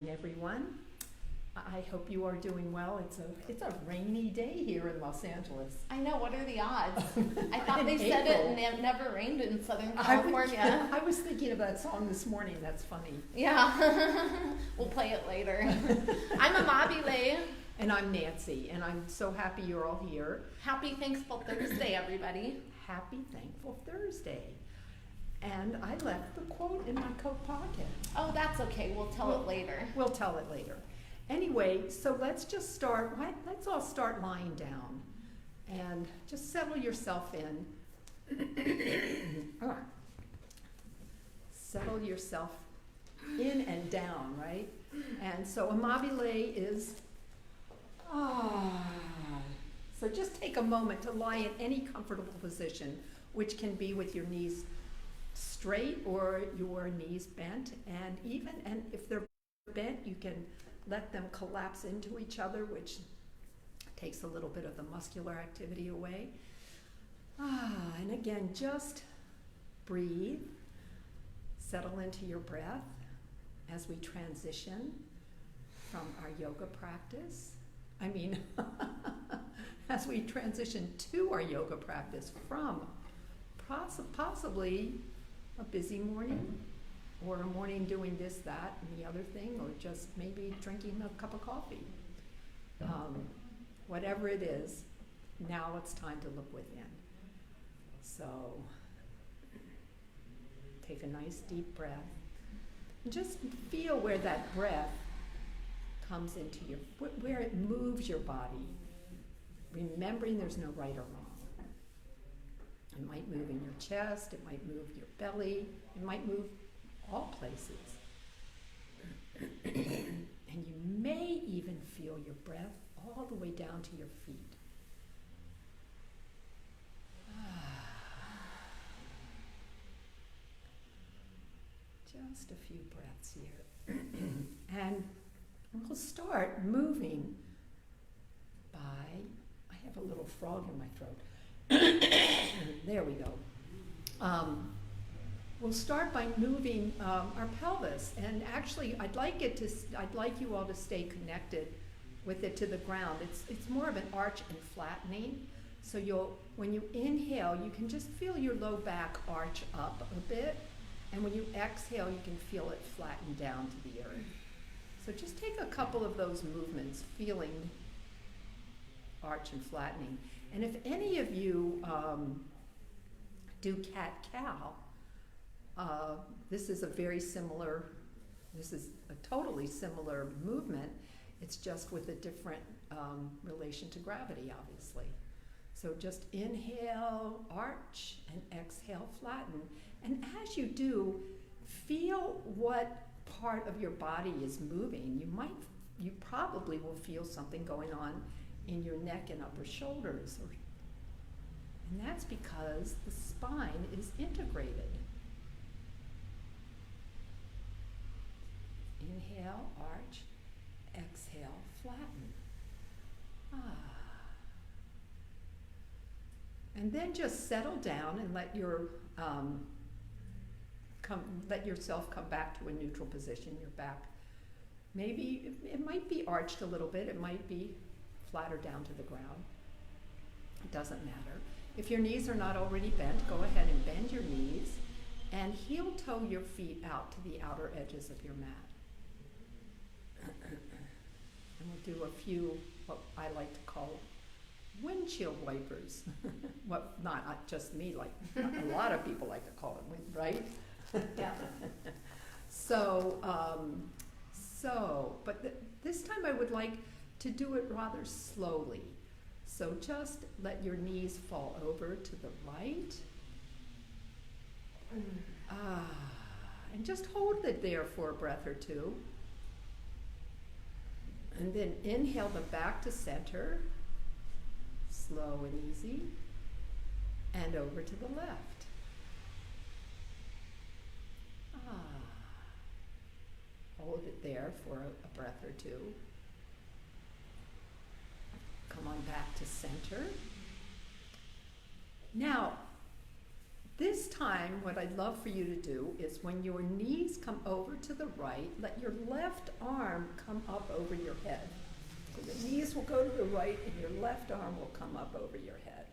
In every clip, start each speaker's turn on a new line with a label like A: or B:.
A: Everyone. I hope you are doing well. It's a rainy day here in Los Angeles.
B: I know, what are the odds? I thought
A: In
B: they said it
A: April.
B: and it never rained in Southern California.
A: I was thinking of that song this morning. That's funny.
B: Yeah, we'll play it later. I'm Amabile.
A: And I'm Nancy, and I'm so happy you're all here.
B: Happy Thankful Thursday, everybody.
A: Happy Thankful Thursday. And I left the quote in my coat pocket.
B: Oh, that's okay. We'll tell it later.
A: We'll tell it later. Anyway, so let's just start. Let's all start lying down and just settle yourself in. All right. Settle yourself in and down, right? And so Amabile is, so just take a moment to lie in any comfortable position, which can be with your knees straight or your knees bent, and if they're bent, you can let them collapse into each other, which takes a little bit of the muscular activity away. And again, just breathe, settle into your breath as we transition from our yoga practice. As we transition to our yoga practice from possibly a busy morning, or a morning doing this, that, and the other thing, or just maybe drinking a cup of coffee. Whatever it is, now it's time to look within. So take a nice deep breath. And just feel where that breath comes into where it moves your body. Remembering there's no right or wrong. It might move in your chest, it might move your belly, it might move all places. And you may even feel your breath all the way down to your feet. Just a few breaths here. And we'll start moving by, I have a little frog in my throat. There we go. We'll start by moving our pelvis, and actually, I'd like you all to stay connected with it to the ground. It's more of an arch and flattening. So when you inhale, you can just feel your low back arch up a bit, and when you exhale, you can feel it flatten down to the earth. So just take a couple of those movements, feeling arch and flattening. And if any of you do cat-cow, this is a totally similar movement. It's just with a different relation to gravity, obviously. So just inhale, arch, and exhale, flatten. And as you do, feel what part of your body is moving. You probably will feel something going on in your neck and upper shoulders. And that's because the spine is integrated. Inhale, arch, exhale, flatten. And then just settle down and let yourself come back to a neutral position. Your back, maybe it might be arched a little bit. It might be flatter down to the ground. It doesn't matter. If your knees are not already bent, go ahead and bend your knees and heel toe your feet out to the outer edges of your mat. And we'll do a few, what I like to call windshield wipers. Well, not just me, like a lot of people like to call it, right?
B: Yeah.
A: But this time I would like to do it rather slowly. So just let your knees fall over to the right. And just hold it there for a breath or two. And then inhale them back to center, slow and easy, and over to the left. Hold it there for a breath or two. Come on back to center. Now, This time, what I'd love for you to do is when your knees come over to the right, let your left arm come up over your head. So the knees will go to the right and your left arm will come up over your head.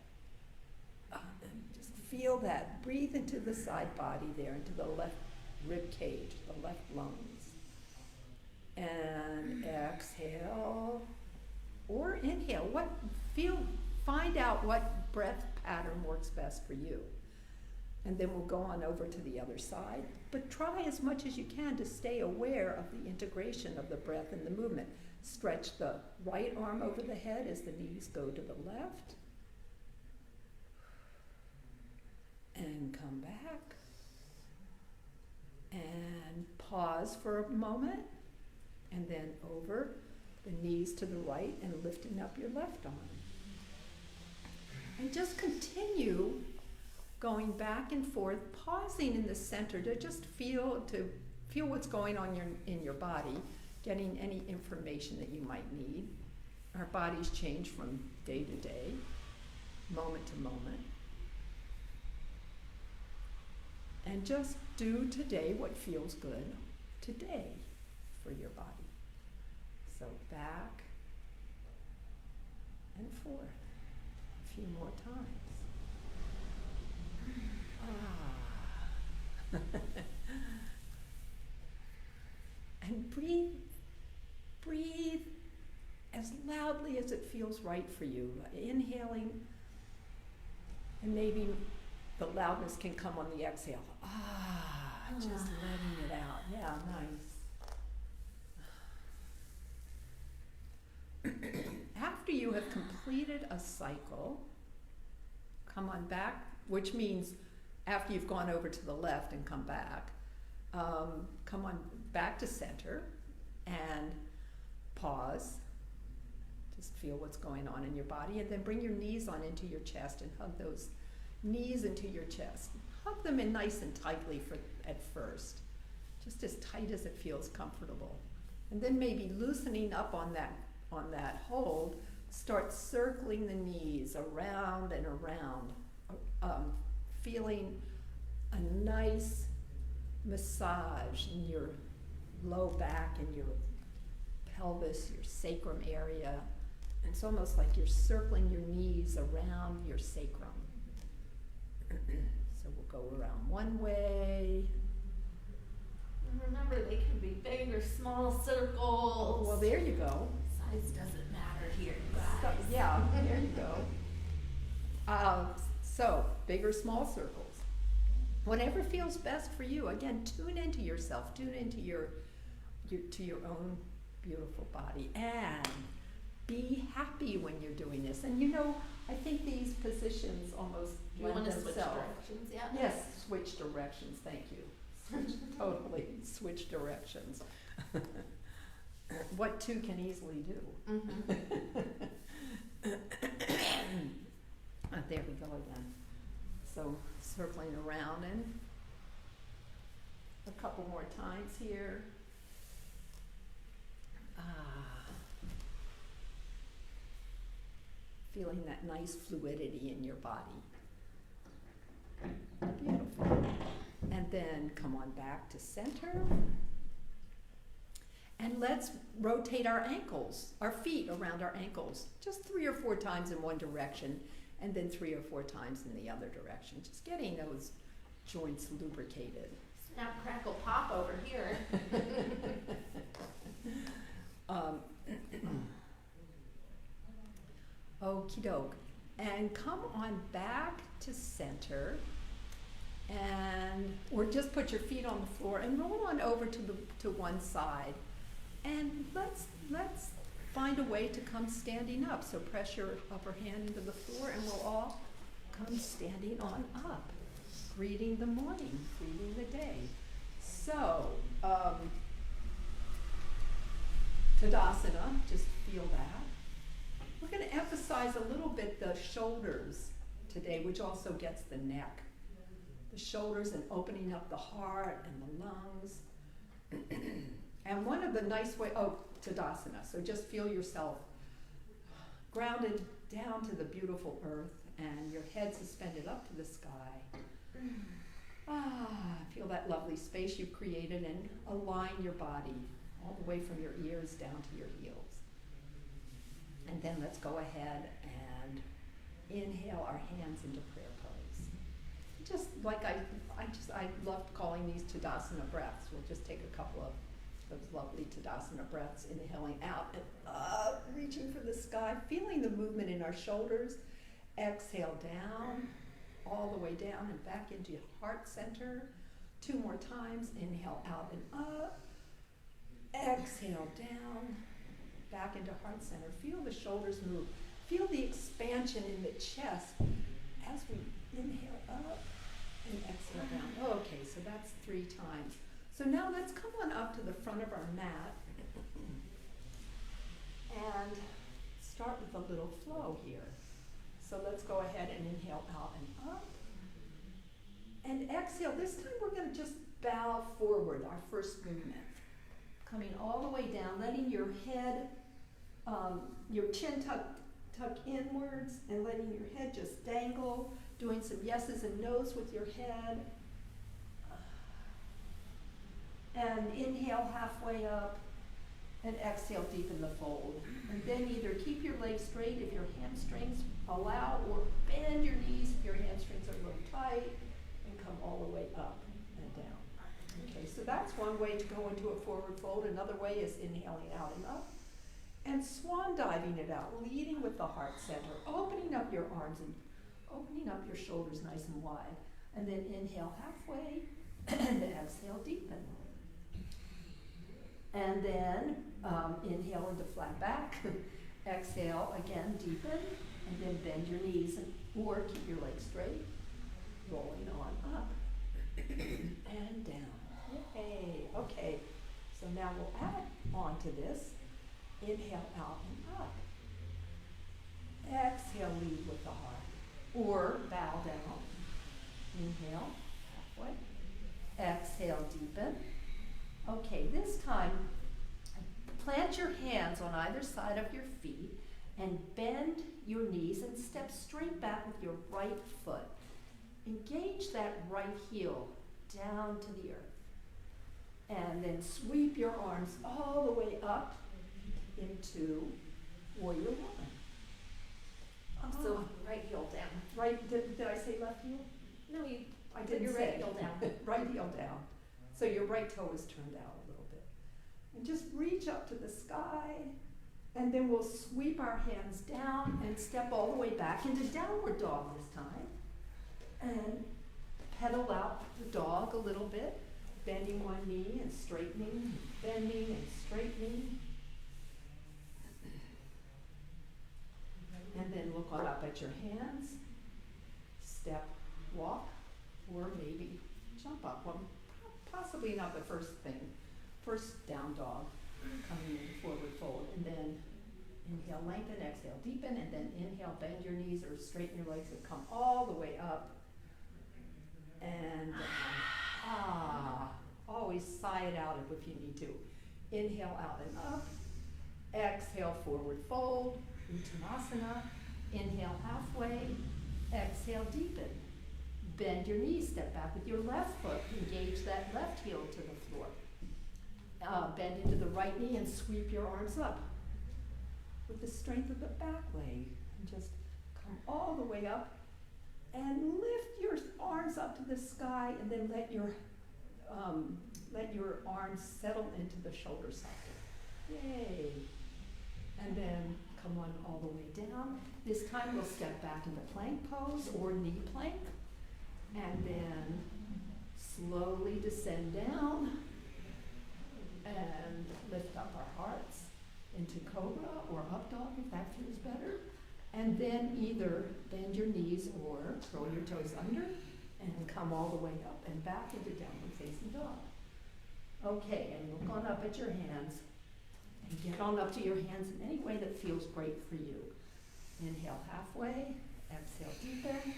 A: And just feel that. Breathe into the side body there, into the left rib cage, the left lungs. And exhale or inhale. Find out what breath pattern works best for you. And then we'll go on over to the other side. But try as much as you can to stay aware of the integration of the breath and the movement. Stretch the right arm over the head as the knees go to the left. And come back. And pause for a moment. And then over the knees to the right and lifting up your left arm. And just continue going back and forth, pausing in the center to just feel what's going on in your body, getting any information that you might need. Our bodies change from day to day, moment to moment. And just do today what feels good today for your body. So back and forth a few more times. And breathe as loudly as it feels right for you. Inhaling, and maybe the loudness can come on the exhale. Just letting it out. Yeah, nice. After you have completed a cycle, come on back, which means after you've gone over to the left and come back, come on back to center and pause. Just feel what's going on in your body, and then bring your knees on into your chest and hug those knees into your chest. Hug them in nice and tightly at first, just as tight as it feels comfortable. And then maybe loosening up on that hold, start circling the knees around and around, feeling a nice massage in your low back and your pelvis, your sacrum area. It's almost like you're circling your knees around your sacrum. So we'll go around one way.
B: And remember, they can be big or small circles.
A: Oh, well, there you go.
B: Size doesn't matter here, you guys.
A: Yeah, there you go. So, big or small circles. Whatever feels best for you. Again, tune into yourself. Tune into your own beautiful body. And be happy when you're doing this. And I think these positions almost
B: You want
A: lend
B: to switch
A: themselves.
B: directions, yeah?
A: Yes, switch directions. Thank you. Totally switch directions. What two can easily do.
B: Mm-hmm.
A: There we go again. So circling around and a couple more times here. Feeling that nice fluidity in your body. Beautiful. And then come on back to center. And let's rotate our ankles, our feet around our ankles, just 3 or 4 times in one direction, and then 3 or 4 times in the other direction. Just getting those joints lubricated.
B: Snap, crackle, pop over here.
A: Okie doke. And come on back to center, or just put your feet on the floor and roll on over to one side. And let's find a way to come standing up. So press your upper hand into the floor and we'll all come standing on up. Greeting the morning, greeting the day. So, Tadasana, just feel that. We're going to emphasize a little bit the shoulders today, which also gets the neck. The shoulders and opening up the heart and the lungs. And one of the nice ways, Tadasana. So just feel yourself grounded down to the beautiful earth and your head suspended up to the sky. Feel that lovely space you've created and align your body all the way from your ears down to your heels. And then let's go ahead and inhale our hands into prayer pose. Just like I love calling these Tadasana breaths. We'll just take a couple of those lovely Tadasana breaths, inhaling out and up, reaching for the sky, feeling the movement in our shoulders. Exhale down, all the way down and back into your heart center. 2 more times. Inhale out and up. Exhale down, back into heart center. Feel the shoulders move. Feel the expansion in the chest as we inhale up and exhale down. Okay, so that's 3 times. So now let's come on up to the front of our mat and start with a little flow here. So let's go ahead and inhale out and up. And exhale. This time we're going to just bow forward, our first movement. Coming all the way down, letting your head, your chin tuck inwards and letting your head just dangle, doing some yeses and nos with your head. And inhale halfway up and exhale, deepen the fold. And then either keep your legs straight if your hamstrings allow, or bend your knees if your hamstrings are a little tight, and come all the way up and down. Okay, so that's one way to go into a forward fold. Another way is inhaling out and up. And swan diving it out, leading with the heart center, opening up your arms and opening up your shoulders nice and wide. And then inhale halfway and exhale, deepen. And then inhale into flat back. Exhale again, deepen, and then bend your knees or keep your legs straight. Rolling on up and down. Yay. Okay, so now we'll add on to this. Inhale out and up. Exhale, lead with the heart. Or bow down. Inhale, halfway. Exhale, deepen. Okay, this time, plant your hands on either side of your feet and bend your knees and step straight back with your right foot. Engage that right heel down to the earth. And then sweep your arms all the way up into Warrior One.
B: So right heel down.
A: Right, did I say left heel?
B: No,
A: I didn't
B: your
A: say.
B: right heel down.
A: Right heel down. So your right toe is turned out a little bit. And just reach up to the sky, and then we'll sweep our hands down and step all the way back into downward dog this time. And pedal out the dog a little bit, bending one knee and straightening, bending and straightening. And then look on up at your hands, step, walk, or maybe jump up. Well, possibly not the first thing. First down dog, coming in forward fold, and then inhale, lengthen, exhale, deepen, and then inhale, bend your knees or straighten your legs and come all the way up. And always sigh it out if you need to. Inhale out and up. Exhale, forward fold, Uttanasana. Inhale halfway. Exhale, deepen. Bend your knees, step back with your left foot. Engage that left heel to the floor. Bend into the right knee and sweep your arms up with the strength of the back leg. And just come all the way up and lift your arms up to the sky, and then let your arms settle into the shoulder socket. Yay. And then come on all the way down. This time we'll step back into plank pose or knee plank. And then slowly descend down and lift up our hearts into cobra or up dog if that feels better. And then either bend your knees or throw your toes under and come all the way up and back into downward facing dog. Okay, and look on up at your hands and get on up to your hands in any way that feels great for you. Inhale halfway, exhale deepen,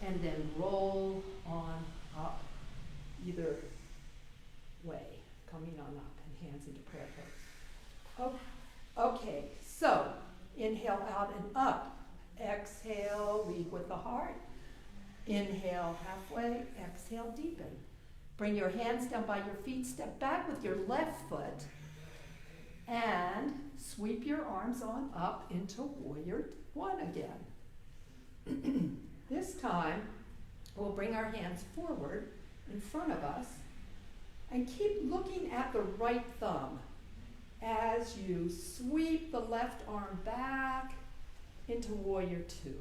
A: and then roll on up either way, coming on up and hands into prayer pose. Okay, so inhale out and up. Exhale, lead with the heart. Inhale halfway, exhale deepen. Bring your hands down by your feet, step back with your left foot, and sweep your arms on up into warrior one again. This time, we'll bring our hands forward in front of us and keep looking at the right thumb as you sweep the left arm back into warrior two.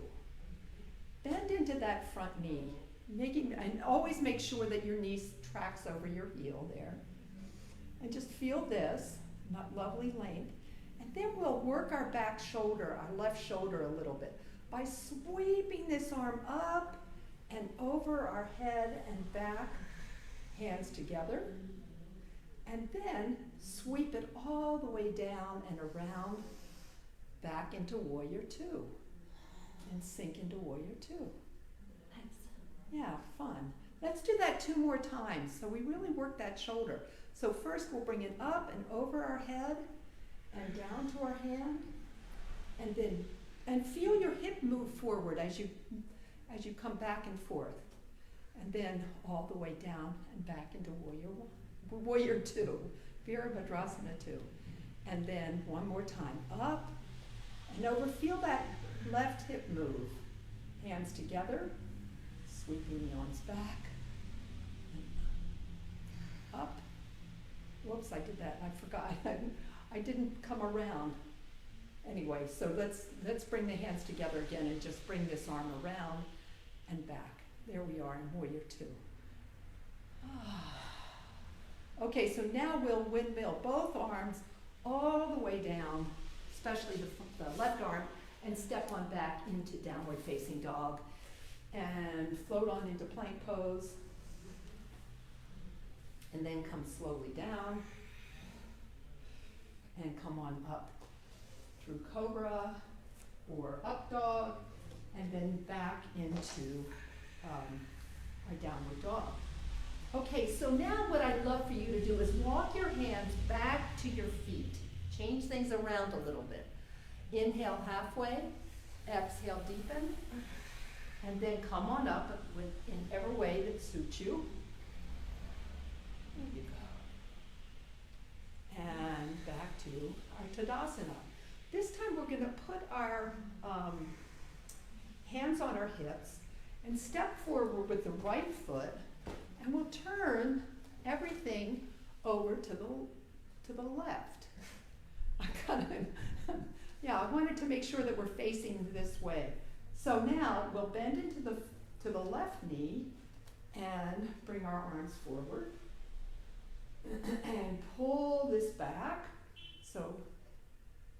A: Bend into that front knee, and always make sure that your knee tracks over your heel there. And just feel this, not lovely length. And then we'll work our back shoulder, our left shoulder a little bit by sweeping this arm up and over our head and back, hands together. And then sweep it all the way down and around, back into warrior two. And sink into warrior two.
B: Nice.
A: Yeah, fun. Let's do that 2 more times so we really work that shoulder. So first we'll bring it up and over our head and down to our hand, and feel your hip move forward as you come back and forth, and then all the way down and back into warrior two, Virabhadrasana 2, and then one more time up and over. Feel that left hip move. Hands together, sweeping the arms back, and up. Whoops, I did that, I forgot. I didn't come around. Anyway, so let's bring the hands together again and just bring this arm around and back. There we are in warrior two. Okay, so now we'll windmill both arms all the way down, especially the left arm, and step on back into downward facing dog and float on into plank pose, and then come slowly down and come on up through cobra or up dog, and then back into our downward dog. Okay, so now what I'd love for you to do is walk your hands back to your feet. Change things around a little bit. Inhale halfway, exhale deepen, and then come on up in every way that suits you. There you go. And back to our Tadasana. This time we're going to put our hands on our hips and step forward with the right foot, and we'll turn everything over to the left. I wanted to make sure that we're facing this way. So now we'll bend into to the left knee and bring our arms forward and pull this back. So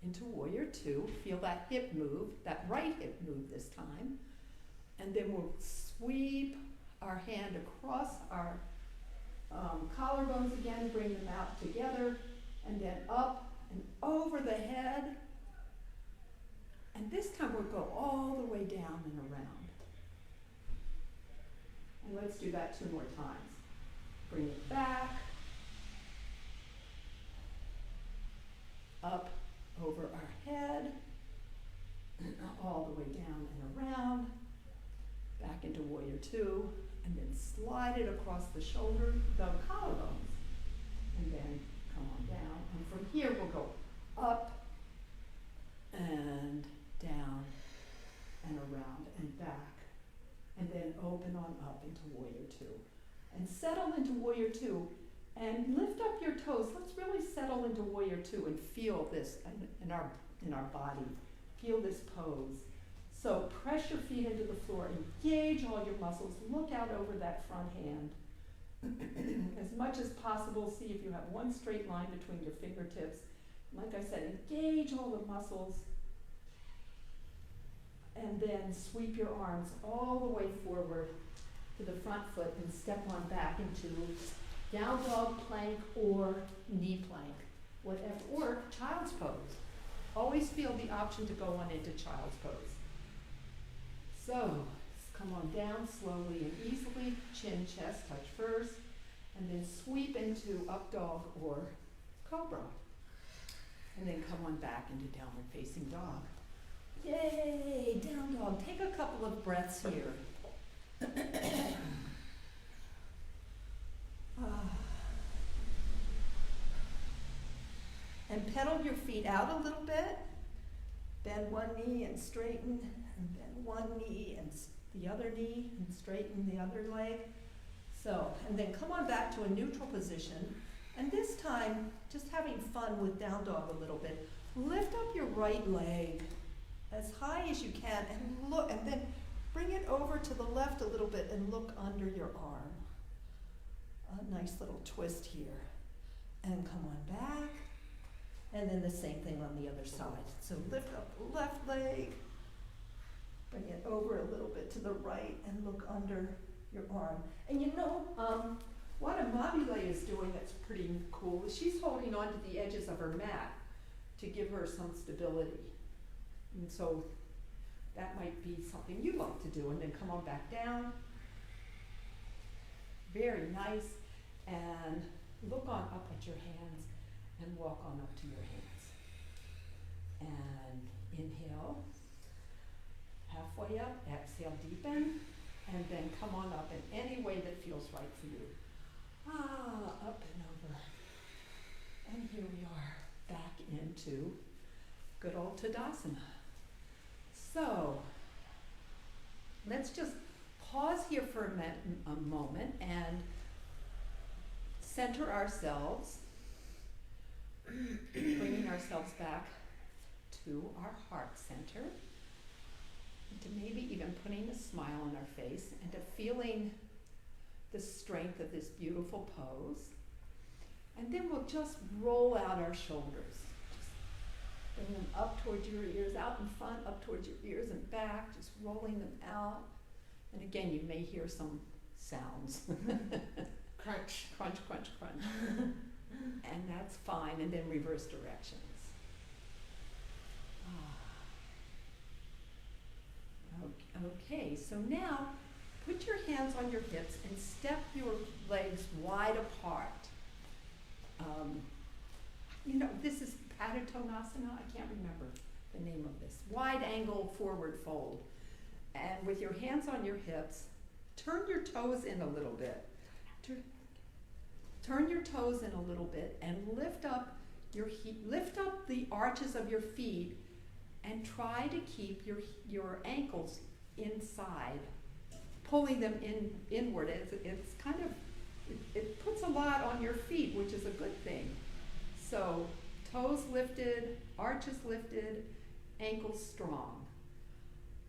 A: into warrior two, feel that hip move, that right hip move this time. And then we'll sweep our hand across our collarbones again, bring them out together, and then up and over the head. And this time we'll go all the way down and around. And let's do that 2 more times. Bring it back, up over our head, all the way down and around, back into warrior two, and then slide it across the shoulder, the collarbones, and then come on down. And from here we'll go up and down and around and back, and then open on up into warrior two. And settle into warrior two, and lift up your toes. Let's really settle into warrior two and feel this in our body. Feel this pose. So press your feet into the floor, engage all your muscles, look out over that front hand. As much as possible, see if you have one straight line between your fingertips. Like I said, engage all the muscles, and then sweep your arms all the way forward to the front foot and step on back into down dog plank or knee plank, whatever, or child's pose. Always feel the option to go on into child's pose. So, come on down slowly and easily, chin, chest, touch first, and then sweep into up dog or cobra. And then come on back into downward facing dog. Yay, down dog. Take a couple of breaths here. And pedal your feet out a little bit. Bend one knee and straighten, and bend one knee and the other knee and straighten the other leg. So, and then come on back to a neutral position. And this time, just having fun with down dog a little bit. Lift up your right leg as high as you can and look, and then bring it over to the left a little bit and look under your arm. A nice little twist here. And come on back. And then the same thing on the other side. So lift up the left leg, bring it over a little bit to the right, and look under your arm. And you know, what Amabile is doing that's pretty cool is she's holding on to the edges of her mat to give her some stability. And so that might be something you'd like to do. And then come on back down. Very nice. And look on up at your hands and walk on up to your hands. And inhale, halfway up, exhale, deepen, and then come on up in any way that feels right for you. Up and over. And here we are, back into good old Tadasana. So, let's just pause here for a moment and center ourselves, bringing ourselves back to our heart center, and to maybe even putting a smile on our face and to feeling the strength of this beautiful pose. And then we'll just roll out our shoulders. Just bring them up towards your ears, out in front, up towards your ears and back, just rolling them out. And again, you may hear some sounds.
B: Crunch.
A: Crunch, crunch, crunch. And that's fine. And then reverse directions. Okay, so now put your hands on your hips and step your legs wide apart. You know, this is Padottanasana. I can't remember the name of this. Wide angle forward fold. And with your hands on your hips, turn your toes in a little bit. Turn your toes in a little bit and lift up lift up the arches of your feet and try to keep your ankles inside, pulling them inward. It's kind of, it puts a lot on your feet, which is a good thing. So toes lifted, arches lifted, ankles strong.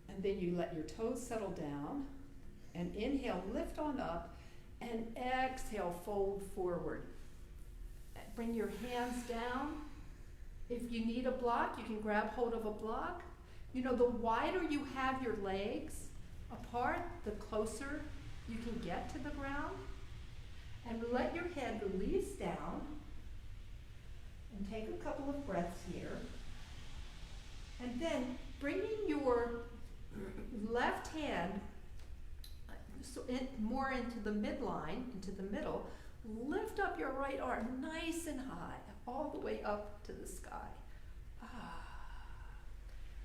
A: And then you let your toes settle down and inhale, lift on up, and exhale, fold forward. Bring your hands down. If you need a block, you can grab hold of a block. You know, the wider you have your legs apart, the closer you can get to the ground. And let your head release down. And take a couple of breaths here. And then bringing your left hand more into the midline, into the middle, lift up your right arm nice and high, all the way up to the sky.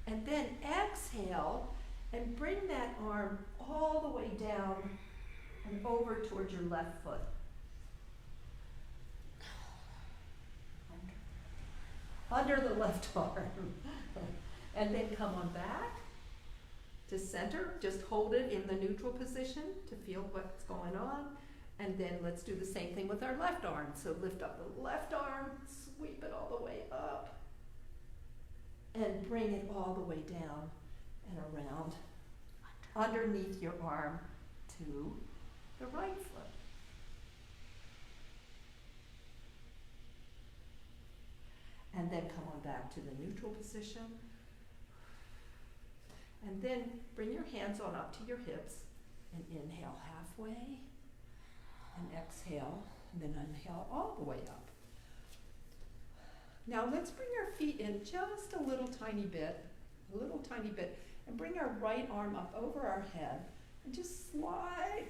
A: And then exhale and bring that arm all the way down and over towards your left foot. Under the left arm. And then come on back to center. Just hold it in the neutral position to feel what's going on. And then let's do the same thing with our left arm. So lift up the left arm, sweep it all the way up, and bring it all the way down and around underneath your arm to the right foot. And then come on back to the neutral position. And then bring your hands on up to your hips and inhale halfway and exhale, and then inhale all the way up. Now let's bring our feet in just a little tiny bit, and bring our right arm up over our head and just slide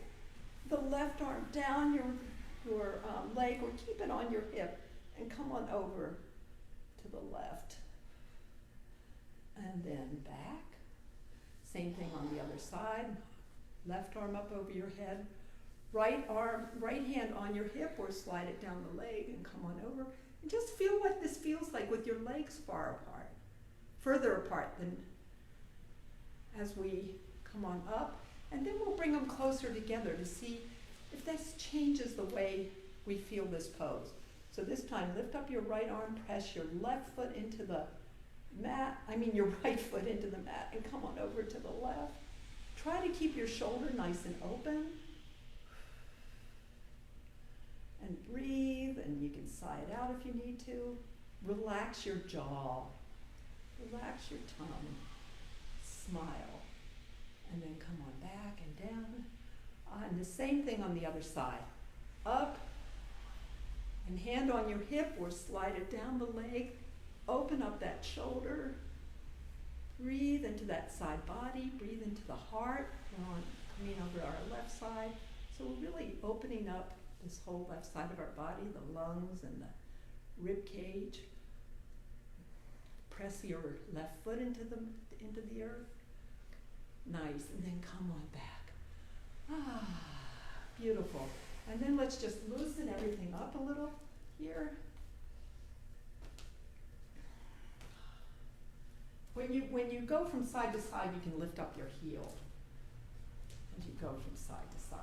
A: the left arm down your leg, or keep it on your hip and come on over to the left. And then back. Same thing on the other side. Left arm up over your head. Right hand on your hip, or slide it down the leg and come on over. And just feel what this feels like with your legs far apart. Further apart than as we come on up. And then we'll bring them closer together to see if this changes the way we feel this pose. So this time, lift up your right arm, press your left foot into the mat, your right foot into the mat, and come on over to the left. Try to keep your shoulder nice and open. And breathe, and you can sigh it out if you need to. Relax your jaw. Relax your tongue. Smile. And then come on back and down. And the same thing on the other side. Up, and hand on your hip, or slide it down the leg. Open up that shoulder. Breathe into that side body. Breathe into the heart. We're coming over our left side. So we're really opening up this whole left side of our body, the lungs and the rib cage. Press your left foot into the earth. Nice, and then come on back. Beautiful. And then let's just loosen everything up a little here. When you go from side to side, you can lift up your heel as you go from side to side.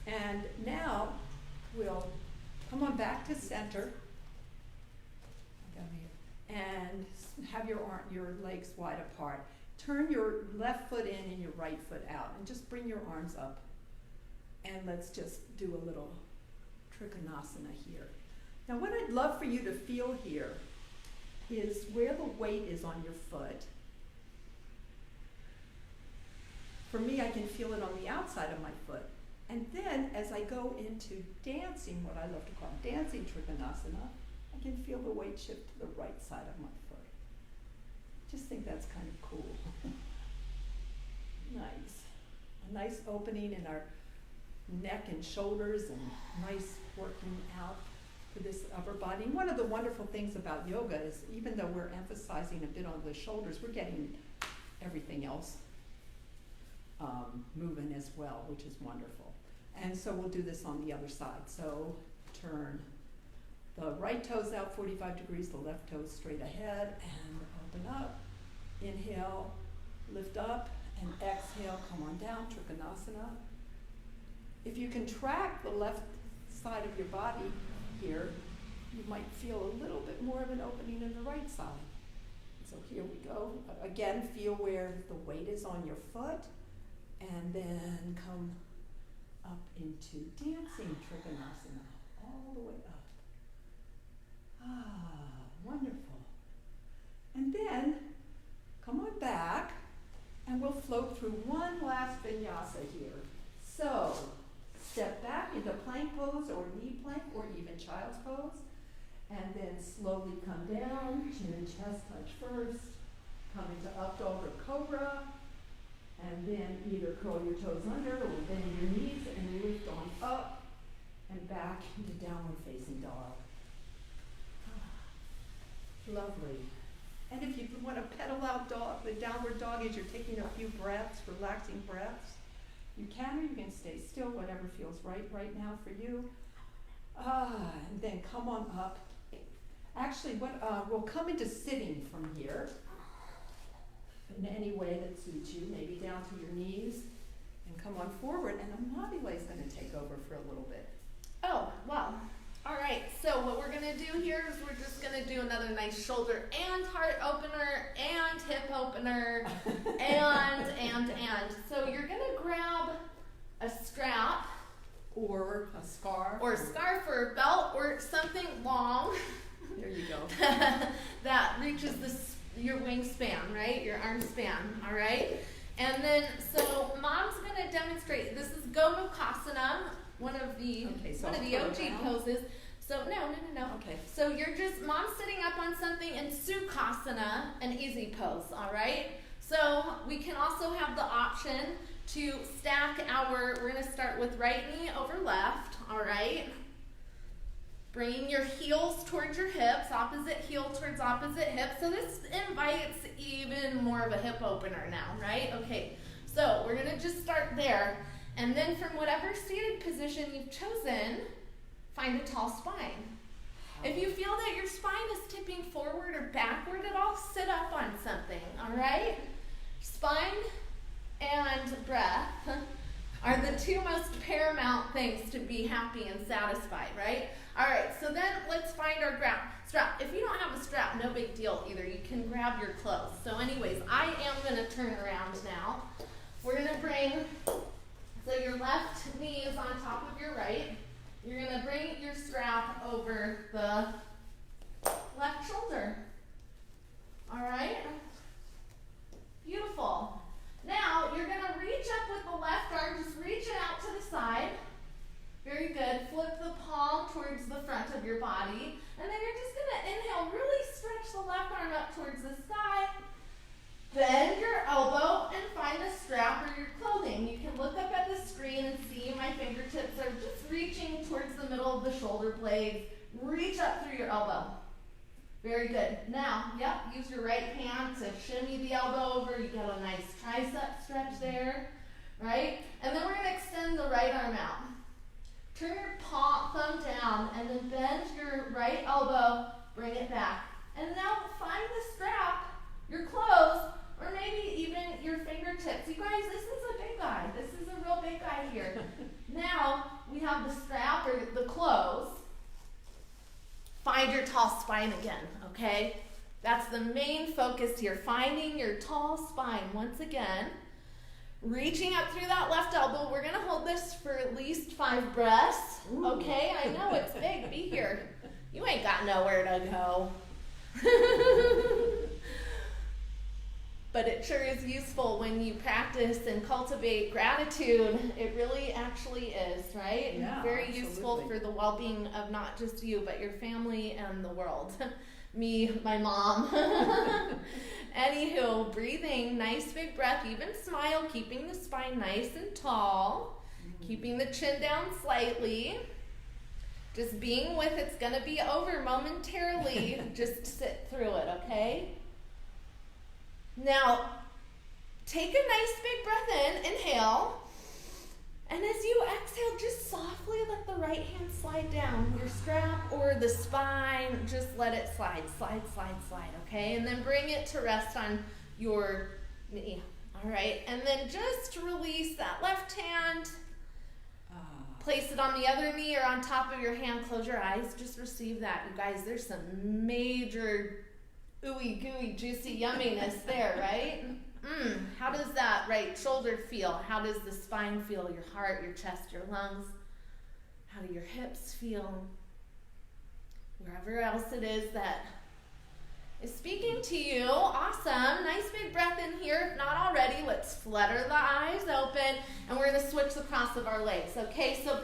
A: And now we'll come on back to center. And have your legs wide apart. Turn your left foot in and your right foot out, and just bring your arms up. And let's just do a little trikonasana here. Now what I'd love for you to feel here is where the weight is on your foot. For me, I can feel it on the outside of my foot. And then as I go into dancing, what I love to call dancing trikonasana, I can feel the weight shift to the right side of my foot. Just think that's kind of cool. Nice. A nice opening in our neck and shoulders, and nice working out for this upper body. And one of the wonderful things about yoga is, even though we're emphasizing a bit on the shoulders, we're getting everything else moving as well, which is wonderful. And so we'll do this on the other side. So turn the right toes out 45 degrees, the left toes straight ahead, and open up. Inhale, lift up, and exhale, come on down, trikonasana. If you contract the left side of your body here, you might feel a little bit more of an opening in the right side. So here we go. Again, feel where the weight is on your foot, and then come up into dancing trikonasana, all the way up. Wonderful. And then come on back, and we'll float through one last vinyasa here. So step back into plank pose, or knee plank, or even child's pose, and then slowly come down, chin and chest touch first, come into up dog or cobra, and then either curl your toes under or bend your knees and lift on up and back into downward facing dog. Lovely. And if you want to pedal out dog, the downward dog, as you're taking a few breaths, relaxing breaths, you can, or you can stay still, whatever feels right now for you. And then come on up. Actually, we'll come into sitting from here in any way that suits you, maybe down to your knees, and come on forward, and Amabile is going to take over for a little bit.
B: Oh, well. All right, so what we're going to do here is we're just going to do another nice shoulder and heart opener and hip opener and. So you're going to grab a strap
A: or a scarf
B: or a belt or something long.
A: There you go.
B: that reaches your wingspan, right? Your arm span, all right? And then, so Mom's going to demonstrate. This is Gomukhasana, one of the OG poses. So no.
A: Okay.
B: So Mom's sitting up on something in Sukhasana, an easy pose, all right? So we can also have the option to stack we're going to start with right knee over left, all right? Bringing your heels towards your hips, opposite heel towards opposite hip. So this invites even more of a hip opener now, right? Okay, so we're gonna just start there. And then from whatever seated position you've chosen, find a tall spine. If you feel that your spine is tipping forward or backward at all, sit up on something, all right? Spine and breath are the two most paramount things to be happy and satisfied, right? All right, so then let's find our strap. If you don't have a strap, no big deal either. You can grab your clothes. So anyways, I am gonna turn around now. We're gonna bring, so your left knee is on top of your right. You're gonna bring your strap over the left shoulder. All right? Beautiful. Now, you're gonna reach up with the left arm, just reach it out to the side. Very good. Flip the palm towards the front of your body. And then you're just gonna inhale, really stretch the left arm up towards the sky. Bend your elbow and find a strap or your clothing. You can look up at the screen and see my fingertips are just reaching towards the middle of the shoulder blades. Reach up through your elbow. Very good. Now, use your right hand to shimmy the elbow over. You get a nice tricep stretch there, right? And then we're going to extend the right arm out. Turn your thumb down and then bend your right elbow, bring it back. And now find the strap, your clothes, or maybe even your fingertips. You guys, this is a big guy. This is a real big guy here. Now we have the strap or the clothes. Find your tall spine again, okay? That's the main focus here, finding your tall spine once again. Reaching up through that left elbow. We're gonna hold this for at least 5 breaths, okay? I know it's big, be here. You ain't got nowhere to go. But it sure is useful when you practice and cultivate gratitude. It really actually is, right?
A: Yeah,
B: very
A: absolutely.
B: useful for the well-being of not just you, but your family and the world. Me, my mom. Anywho, breathing, nice big breath, even smile, keeping the spine nice and tall, keeping the chin down slightly. Just being with it's gonna be over momentarily. Just sit through it, okay? Now, take a nice big breath in, inhale, and as you exhale, just softly let the right hand slide down. Your strap or the spine, just let it slide, okay? And then bring it to rest on your knee, all right? And then just release that left hand. Place it on the other knee or on top of your hand. Close your eyes, just receive that. You guys, there's some major ooey gooey juicy yumminess there, right? How does that right shoulder feel? How does the spine feel? Your heart, your chest, your lungs? How do your hips feel? Wherever else it is that is speaking to you. Awesome. Nice big breath in here. If not already, let's flutter the eyes open and we're going to switch the cross of our legs. Okay, so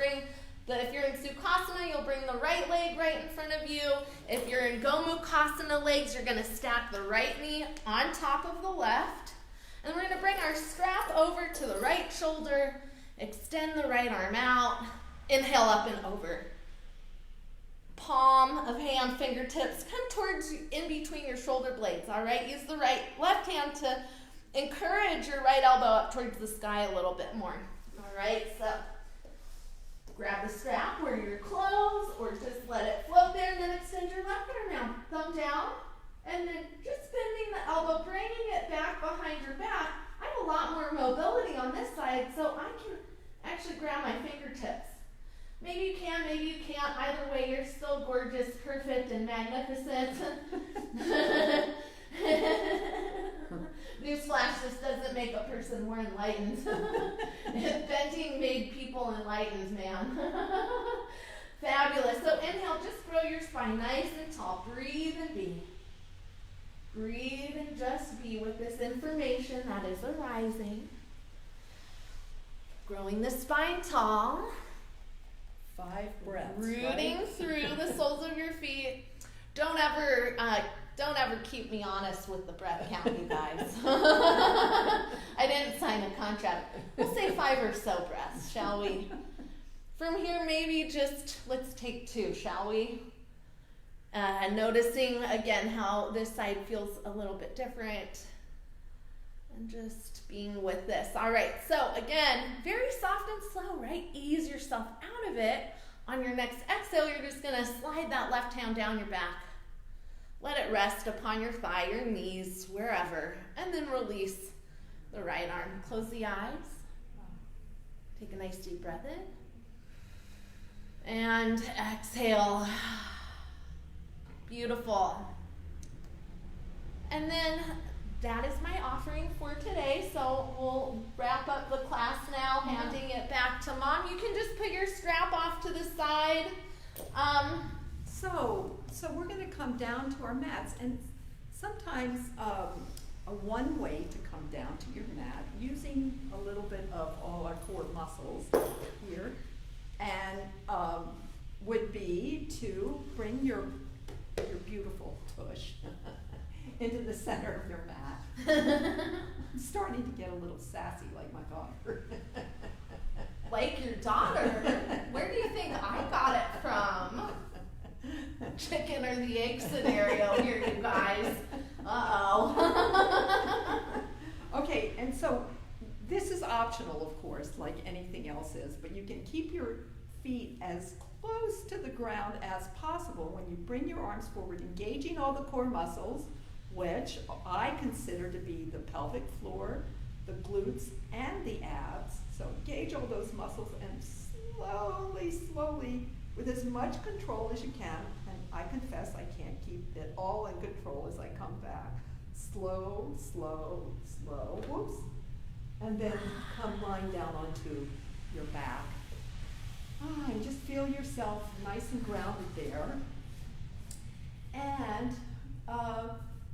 B: if you're in Sukhasana, you'll bring the right leg right in front of you. If you're in Gomukhasana legs, you're going to stack the right knee on top of the left. And we're going to bring our strap over to the right shoulder. Extend the right arm out. Inhale up and over. Palm of hand, fingertips come towards in between your shoulder blades, all right? Use the left hand to encourage your right elbow up towards the sky a little bit more. All right, so grab the strap or your clothes or just let it float there and then extend your left arm out. Thumb down and then just bending the elbow, bringing it back behind your back. I have a lot more mobility on this side, so I can actually grab my fingertips. Maybe you can, maybe you can't. Either way, you're still gorgeous, perfect, and magnificent. Newsflash, this doesn't make a person more enlightened. Bending made people enlightened, man. Fabulous. So inhale, just grow your spine nice and tall. Breathe and be. Breathe and just be with this information that is arising. Growing the spine tall.
A: 5 breaths.
B: Rooting
A: right?
B: through the soles of your feet. Don't ever keep me honest with the breath count, you guys. I didn't sign a contract. We'll say 5 or so breaths, shall we? From here, maybe just, let's take 2, shall we? Noticing again how this side feels a little bit different. And just being with this. All right, so again, very soft and slow, right? Ease yourself out of it. On your next exhale, you're just gonna slide that left hand down your back. Let it rest upon your thigh, your knees, wherever, and then release the right arm. Close the eyes. Take a nice deep breath in. And exhale. Beautiful. And then that is my offering for today. So we'll wrap up the class now, handing it back to Mom. You can just put your strap off to the side.
A: So we're going to come down to our mats, and sometimes one way to come down to your mat, using a little bit of all our core muscles here, and would be to bring your beautiful tush into the center of your mat. I'm starting to get a little sassy like my daughter.
B: Like your daughter? Where do you think I got it from? Chicken or the egg scenario here, you guys. Uh-oh.
A: Okay, and so this is optional, of course, like anything else is, but you can keep your feet as close to the ground as possible when you bring your arms forward, engaging all the core muscles, which I consider to be the pelvic floor, the glutes, and the abs. So engage all those muscles and slowly, with as much control as you can, and I confess I can't keep it all in control as I come back. Slow, whoops, and then come lying down onto your back. And just feel yourself nice and grounded there. And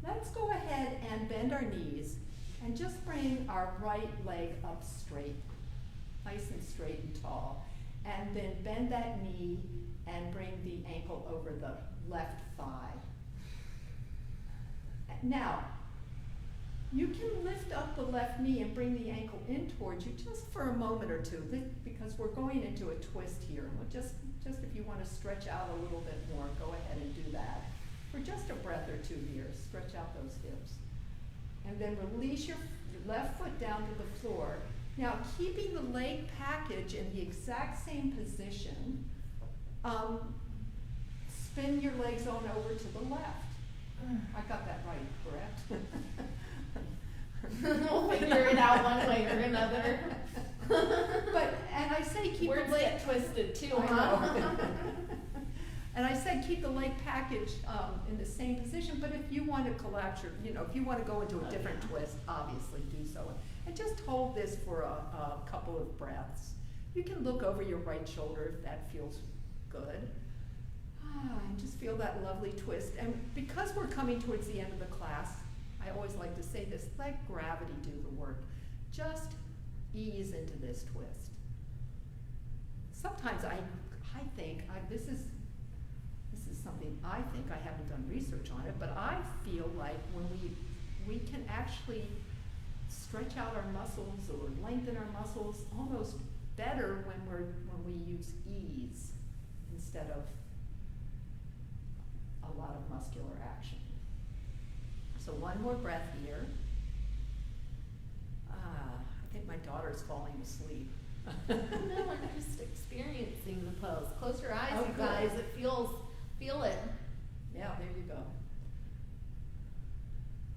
A: let's go ahead and bend our knees and just bring our right leg up straight, nice and straight and tall. And then bend that knee and bring the ankle over the left thigh. Now, you can lift up the left knee and bring the ankle in towards you just for a moment or two, because we're going into a twist here. And we'll just if you want to stretch out a little bit more, go ahead and do that. For just a breath or two here, stretch out those hips. And then release your left foot down to the floor. Now, keeping the leg package in the exact same position, spin your legs on over to the left. I got that right, correct?
B: We'll figure it out one way or another.
A: And I say keep
B: Words
A: the leg
B: get twisted too,
A: I
B: huh?
A: know. And I said keep the leg package in the same position, but if you want to collapse your, if you want to go into a different twist, obviously do so. And just hold this for a couple of breaths. You can look over your right shoulder if that feels good. And just feel that lovely twist. And because we're coming towards the end of the class, I always like to say this, let gravity do the work. Just ease into this twist. Sometimes I think, this is something I think, I haven't done research on it, but I feel like when we can actually stretch out our muscles or lengthen our muscles almost better when we use ease instead of a lot of muscular action. So one more breath here. I think my daughter's falling asleep.
B: No, I'm just experiencing the pose. Close your eyes,
A: Oh,
B: you
A: good.
B: guys. Feel it.
A: Yeah, there you go.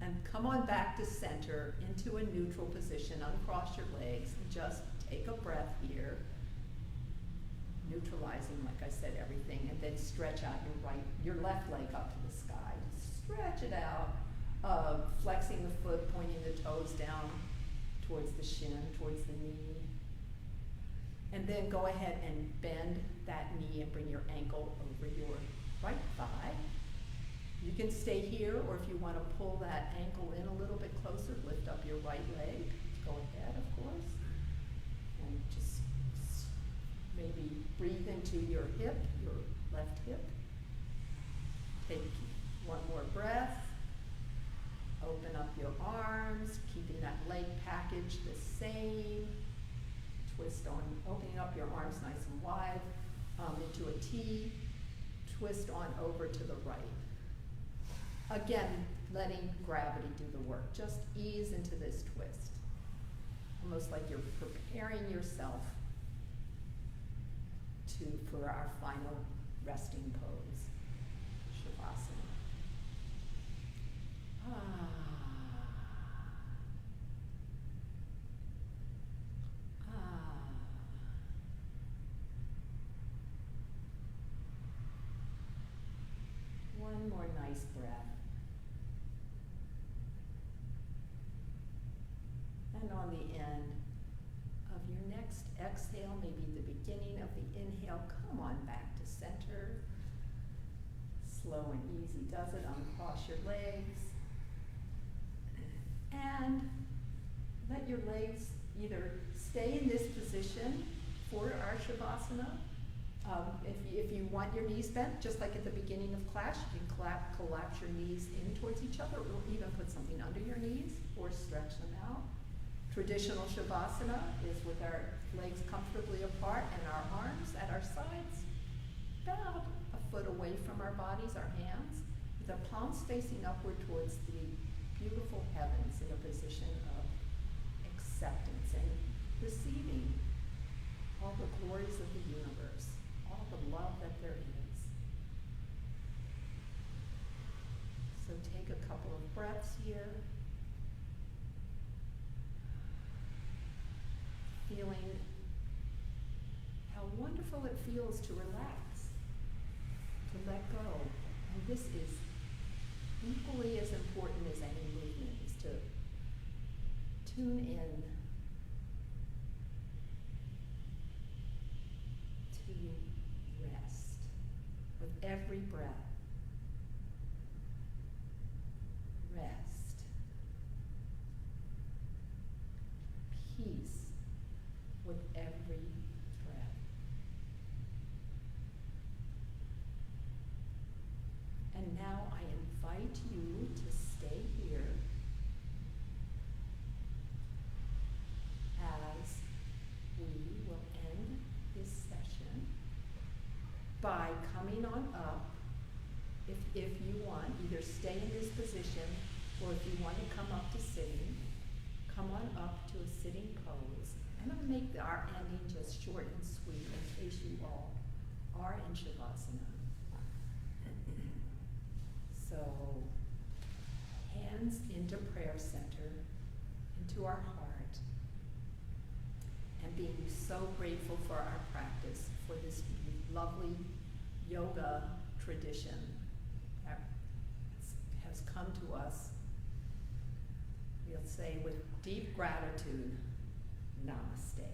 A: And come on back to center into a neutral position. Uncross your legs and just take a breath here. Neutralizing, like I said, everything, and then stretch out your left leg up to the sky. Stretch it out, flexing the foot, pointing the toes down towards the shin, towards the knee. And then go ahead and bend that knee and bring your ankle over your right thigh. You can stay here, or if you want to pull that ankle in a little bit closer, lift up your right leg. Go ahead, of course. And just maybe breathe into your hip, your left hip. Take one more breath. Open up your arms, keeping that leg package the same. Twist on opening up your arms nice and wide into a T, twist on over to the right. Again, letting gravity do the work. Just ease into this twist. Almost like you're preparing yourself for our final resting pose, Shavasana. One more nice breath. And on the end of your next exhale, maybe the beginning of the inhale, come on back to center. Slow and easy does it. Uncross your legs. And let your legs either stay in this position for our Shavasana. If you want your knees bent, just like at the beginning of class, you can collapse your knees in towards each other, or even put something under your knees, or stretch them out. Traditional Shavasana is with our legs comfortably apart and our arms at our sides, about a foot away from our bodies, our hands, with our palms facing upward towards the beautiful heavens in a position of acceptance and receiving all the glories of the universe, all the love that there is. So take a couple of breaths here. Feeling how wonderful it feels to relax, to let go. And this is equally as important as any movement, is to tune in to rest with every breath. Rest. Peace with every breath. And now I invite you to stay here as we will end this session by coming on up. If you want, either stay in this position, or if you want to come up to sitting, come on up to a sitting pose. I'm going to make our ending just short and sweet in case you all are in Shavasana. So, hands into prayer center, into our heart, and being so grateful for our practice, for this lovely yoga tradition that has come to us, we'll say with deep gratitude, namaste.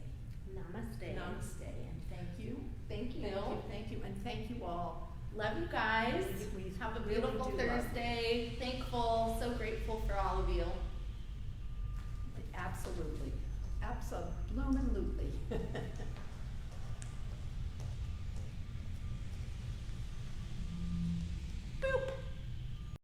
B: Namaste.
A: Namaste, and thank you.
B: Thank you.
A: Thank you, and thank you all.
B: Love you guys.
A: We
B: Have a
A: really
B: beautiful
A: do love
B: Thursday. Thankful, so grateful for all of you.
A: Absolutely. Absolutely.